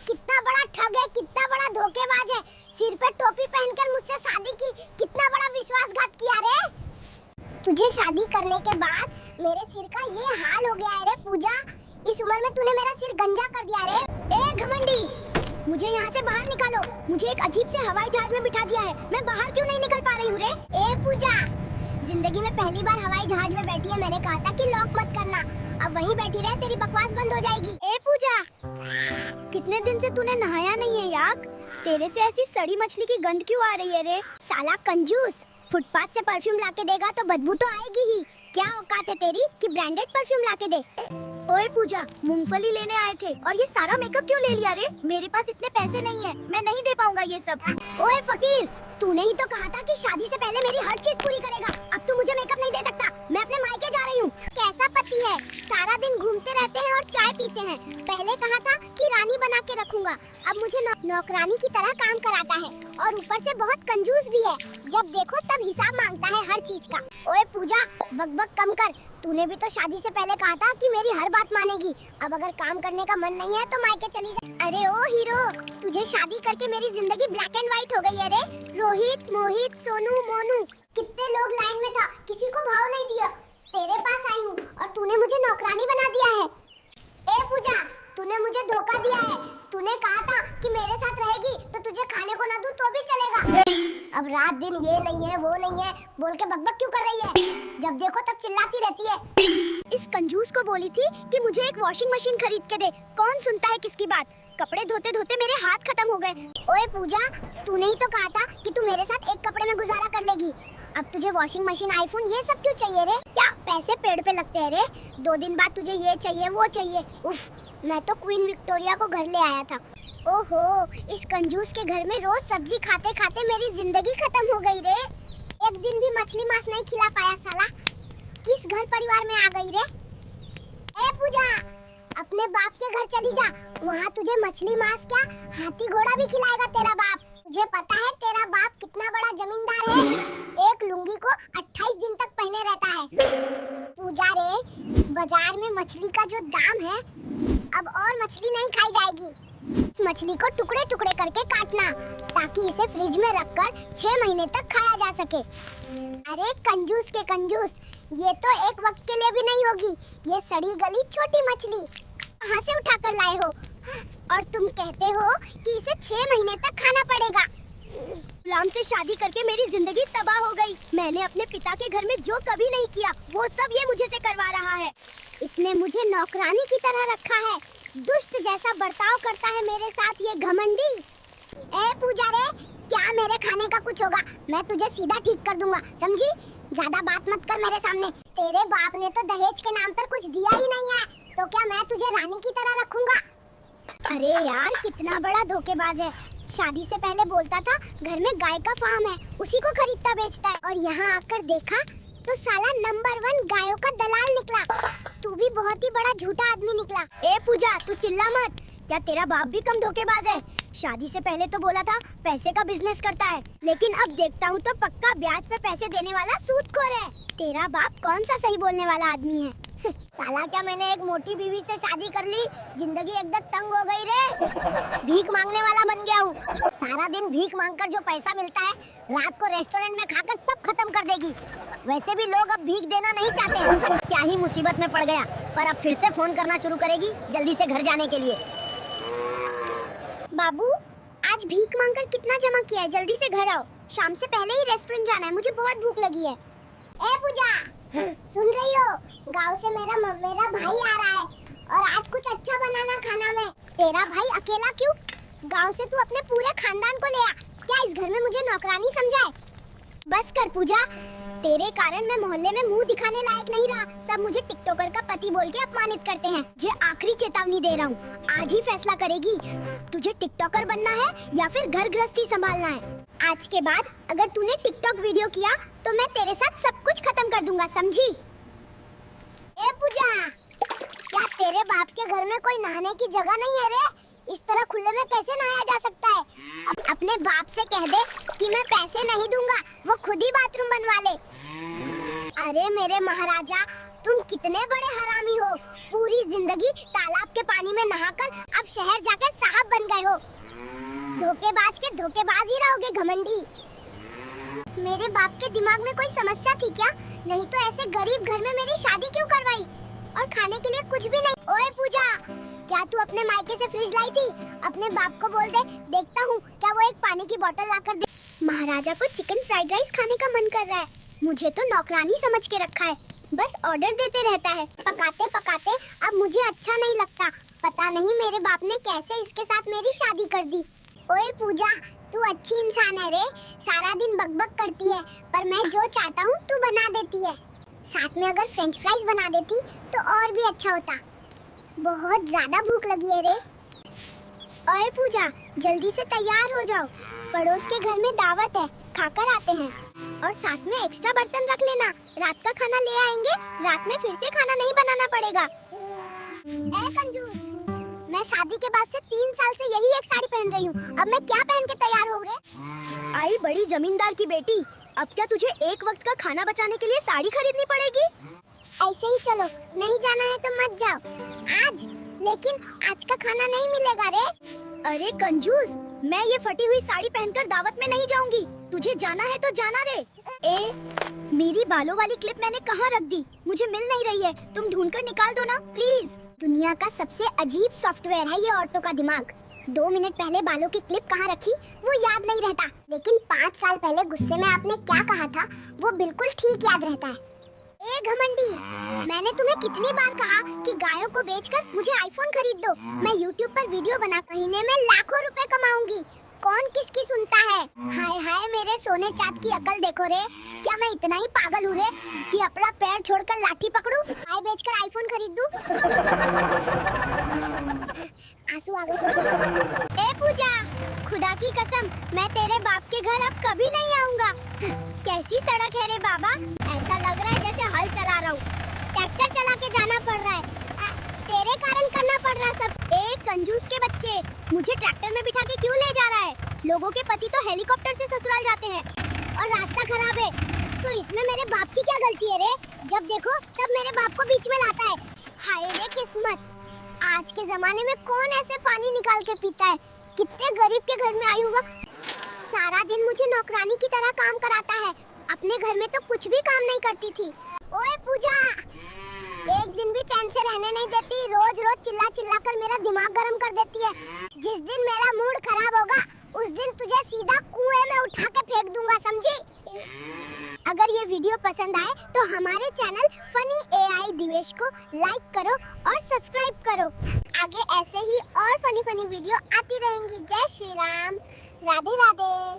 कितना बड़ा ठग है, कितना बड़ा धोखेबाज है। सिर पे टोपी पहनकर मुझसे शादी की, कितना बड़ा विश्वासघात किया रे। तुझे शादी करने के बाद मेरे सिर का ये हाल हो गया है रे पूजा। इस उम्र में तूने मेरा सिर गंजा कर दिया रे। ए घमंडी, मुझे यहाँ से बाहर निकालो। मुझे एक अजीब से हवाई जहाज में बिठा दिया है, मैं बाहर क्यों नहीं निकल पा रही हूँ रे। ए पूजा, जिंदगी में पहली बार हवाई जहाज में बैठी है, मैंने कहा था कि लॉक मत करना। अब वहीं बैठी रहे, तेरी बकवास बंद हो जाएगी। ए पूजा, कितने दिन से तूने नहाया नहीं है यार, तेरे से ऐसी सड़ी मछली की गंध क्यों आ रही है रे। साला कंजूस, फुटपाथ से परफ्यूम लाके देगा तो बदबू तो आएगी ही। क्या औकात है तेरी कि ब्रांडेड परफ्यूम लाके दे। ओए पूजा, मूंगफली लेने आए थे और ये सारा मेकअप क्यों ले लिया रे। मेरे पास इतने पैसे नहीं है, मैं नहीं दे पाऊंगा ये सब। ओए फकीर, तूने ही तो कहा था कि शादी से पहले मेरी हर चीज पूरी करेगा। अब तू मुझे मेकअप नहीं दे सकता, मैं अपने मायके जा रही हूँ। कैसा पति है, सारा दिन घूमते रहते हैं और चाय पीते हैं। पहले कहा था कि रानी बना के रखूंगा, अब मुझे नौकरानी की तरह काम कराता है और ऊपर से बहुत कंजूस भी है। जब देखो तब हिसाब मांगता है हर चीज का। ओए पूजा, बकबक कम कर। तूने भी तो शादी से पहले कहा था कि मेरी हर बात मानेगी। अब अगर काम करने का मन नहीं है तो मायके चली जा। अरे ओ हीरो, तुझे शादी करके मेरी जिंदगी ब्लैक एंड व्हाइट हो गई है रे। रोहित, मोहित, सोनू, मोनू, कितने लोग लाइन में था, किसी को भाव नहीं दिया। तेरे पास आई हूँ और तूने मुझे नौकरानी बना दिया है। ए पूजा, तूने मुझे धोखा दिया है। तूने कहा था कि मेरे साथ रहेगी तो तुझे खाने को ना दूं तो भी चलेगा। अब रात दिन ये नहीं है वो नहीं है बोल के बकबक क्यों कर रही है। जब देखो तब चिल्लाती रहती है। इस कंजूस को बोली थी कि मुझे एक वॉशिंग मशीन खरीद के दे, कौन सुनता है किसकी बात। कपड़े धोते धोते मेरे हाथ खत्म हो गए। ओए पूजा, तूने ही तो कहा था कि तू मेरे साथ एक कपड़े में गुजारा कर लेगी। अब तुझे वॉशिंग मशीन, आईफोन, ये सब क्यों चाहिए रे। क्या पैसे पेड़ पे लगते हैं रे। 2 दिन बाद तुझे ये चाहिए वो चाहिए। उफ, मैं तो क्वीन विक्टोरिया को घर ले आया था। ओहो, इस कंजूस के घर में रोज सब्जी खाते खाते मेरी जिंदगी खत्म हो गई रे। एक दिन भी मछली मांस नहीं खिला पाया साला। किस घर परिवार में आ गई रे। ए पूजा, अपने बाप के घर चली जा, वहाँ तुझे मछली मांस क्या हाथी घोड़ा भी खिलाएगा तेरा बाप। तुझे पता है तेरा बाप कितना बड़ा जमींदार है। एक लुंगी को 28 दिन तक पहने रहता है। पूजा रे, बाजार में मछली का जो दाम है, अब और मछली नहीं खाई जाएगी। इस मछली को टुकड़े टुकड़े करके काटना ताकि इसे फ्रिज में रखकर 6 महीने तक खाया जा सके। अरे कंजूस के कंजूस, ये तो एक वक्त के लिए भी नहीं होगी। ये सड़ी गली छोटी मछली कहाँ से उठा कर लाए हो और तुम कहते हो कि इसे 6 महीने तक खाना पड़ेगा। गुलाम से शादी करके मेरी जिंदगी तबाह हो गई। मैंने अपने पिता के घर में जो कभी नहीं किया वो सब ये मुझे से करवा रहा है। इसने मुझे नौकरानी की तरह रखा है। दुष्ट जैसा बर्ताव करता है मेरे साथ ये घमंडी। ए पूजा रे, क्या मेरे खाने का कुछ होगा मैं तुझे सीधा ठीक कर दूंगा, समझी। ज्यादा बात मत कर मेरे सामने। तेरे बाप ने तो दहेज के नाम पर कुछ दिया ही नहीं है, तो क्या मैं तुझे रानी की तरह रखूंगा। अरे यार, कितना बड़ा धोखेबाज है। शादी से पहले बोलता था घर में गाय का फार्म है, उसी को खरीदता बेचता है, और यहाँ आकर देखा तो साला नंबर 1 गायों का दलाल निकला। तू भी बहुत ही बड़ा झूठा आदमी निकला। ए पूजा, तू चिल्ला मत। क्या तेरा बाप भी कम धोखेबाज है। शादी से पहले तो बोला था पैसे का बिजनेस करता है, लेकिन अब देखता हूँ तो पक्का ब्याज पे पैसे देने वाला सूदखोर है। तेरा बाप कौन सा सही बोलने वाला आदमी है। साला, क्या मैंने एक मोटी बीवी से शादी कर ली, जिंदगी एकदम तंग हो गई रे। भीख मांगने वाला बन गया हूँ। सारा दिन भीख मांगकर जो पैसा मिलता है रात को रेस्टोरेंट में खाकर सब खत्म कर देगी। वैसे भी लोग अब भीख देना नहीं चाहते। क्या ही मुसीबत में पड़ गया, पर अब फिर से फोन करना शुरू करेगी जल्दी से घर जाने के लिए। बाबू, आज भीख मांगकर कितना जमा किया है, जल्दी से घर आओ। शाम से पहले ही रेस्टोरेंट जाना है, मुझे बहुत भूख लगी है। ए पूजा, सुन रही हो? गांव से मेरा भाई आ रहा है और आज कुछ अच्छा बनाना खाना में। तेरा भाई अकेला क्यों? गांव से तू अपने पूरे खानदान को ले आ। क्या इस घर में मुझे नौकरानी समझा है? बस कर पूजा, तेरे कारण मैं मोहल्ले में मुंह दिखाने लायक नहीं रहा। सब मुझे टिकटॉकर का पति बोल के अपमानित करते हैं। जे आखिरी चेतावनी दे रहा हूँ, आज ही फैसला करेगी तुझे टिकटॉकर बनना है या फिर घर गृहस्थी संभालना है। आज के बाद अगर तूने टिकटॉक वीडियो किया तो मैं तेरे साथ सब कुछ खत्म कर दूंगा, समझी। ए पूजा, क्या तेरे बाप के घर में कोई नहाने की जगह नहीं है रे? इस तरह खुले में कैसे नहाया जा सकता है? अपने बाप से कह दे कि मैं पैसे नहीं दूंगा, वो खुद ही बाथरूम बनवा ले। अरे मेरे महाराजा, तुम कितने बड़े हरामी हो। पूरी जिंदगी तालाब के पानी में नहाकर अब शहर जाकर साहब बन गए हो। धोखेबाज के धोखेबाज ही रहोगे घमंडी। मेरे बाप के दिमाग में कोई समस्या थी क्या? नहीं तो ऐसे गरीब घर में मेरी शादी क्यों करवाई? और खाने के लिए कुछ भी नहीं। ओए पूजा, क्या तू अपने मायके से फ्रिज लाई थी? अपने बाप को बोल दे, देखता हूँ क्या वो एक पानी की बोतल लाकर दे। महाराजा को चिकन फ्राइड राइस खाने का मन कर रहा है। मुझे तो नौकरानी समझ के रखा है, बस ऑर्डर देते रहता है। पकाते पकाते अब मुझे अच्छा नहीं लगता। पता नहीं मेरे बाप ने कैसे इसके साथ मेरी शादी कर दी। ओए पूजा, तू अच्छी इंसान है रे। सारा दिन बकबक करती है, पर मैं जो चाहता हूँ तू बना देती है। साथ में अगर फ्रेंच फ्राइज बना देती तो और भी अच्छा होता। बहुत ज्यादा भूख लगी है रे। ओए पूजा, जल्दी से तैयार हो जाओ, पड़ोस के घर में दावत है, खाकर आते हैं। और साथ में एक्स्ट्रा बर्तन रख लेना, रात का खाना ले आएंगे, रात में फिर से खाना नहीं बनाना पड़ेगा। ए कंजूस, मैं शादी के बाद से 3 साल से यही एक साड़ी पहन रही हूँ। अब मैं क्या पहन के तैयार हो रे? आई बड़ी जमींदार की बेटी, अब क्या तुझे एक वक्त का खाना बचाने के लिए साड़ी खरीदनी पड़ेगी? ऐसे ही चलो, नहीं जाना है तो मत जाओ आज, लेकिन आज का खाना नहीं मिलेगा रे। अरे कंजूस, मैं ये फटी हुई साड़ी पहनकर दावत में नहीं जाऊंगी। तुझे जाना है तो जाना रे। ए, मेरी बालों वाली क्लिप मैंने कहाँ रख दी? मुझे मिल नहीं रही है, तुम ढूंढ कर निकाल दो ना प्लीज। दुनिया का सबसे अजीब सॉफ्टवेयर है ये औरतों का दिमाग। 2 मिनट पहले बालों की क्लिप कहाँ रखी वो याद नहीं रहता, लेकिन 5 साल पहले गुस्से में आपने क्या कहा था वो बिल्कुल ठीक याद रहता है। ए घमंडी, मैंने तुम्हें कितनी बार कहा कि गायों को बेचकर मुझे आईफोन खरीद दो। मैं YouTube पर वीडियो बना महीने में लाखों रुपए कमाऊंगी। कौन किसकी सुनता है? हाय हाय मेरे सोने चांद की अकल देखो रे। क्या मैं इतना ही पागल हूँ रे कि अपना पैर छोड़कर लाठी पकड़ूं, गाय बेचकर आईफोन खरीद दूं? आंसू आ गए। ए पूजा, खुदा की कसम मैं तेरे बाप के घर अब कभी नहीं आऊंगा। कैसी सड़क है रे बाबा, ऐसा लग रहा है जैसे हल चला रहा हूँ। ट्रैक्टर चला के जाना पड़ रहा है, तेरे कारण करना पड़ रहा सब। एक कंजूस के बच्चे, मुझे ट्रैक्टर में बिठा के क्यों ले जा रहा है? लोगों के पति तो हेलीकॉप्टर से ससुराल जाते हैं और रास्ता खराब है, तो इसमें मेरे बाप की क्या गलती है रे? जब देखो तब मेरे बाप को बीच में लाता है। हाय रे किस्मत, आज के जमाने में कौन ऐसे पानी निकाल के पीता है? कितने गरीब के घर में आई होगा। सारा दिन मुझे नौकरानी की तरह काम कराता है, अपने घर में तो कुछ भी काम नहीं करती थी। ओए पूजा, एक दिन भी चैन से रहने नहीं देती, रोज रोज चिल्ला चिल्ला कर मेरा दिमाग गरम कर देती है। जिस दिन मेरा मूड खराब होगा उस दिन तुझे सीधा कुएं में उठा के फेंक दूंगा, समझी? अगर ये वीडियो पसंद आए तो हमारे चैनल फनी AI दिवेश को लाइक करो और सब्सक्राइब करो। आगे ऐसे ही और फनी वीडियो आती रहेंगी। जय श्री राम, राधे राधे।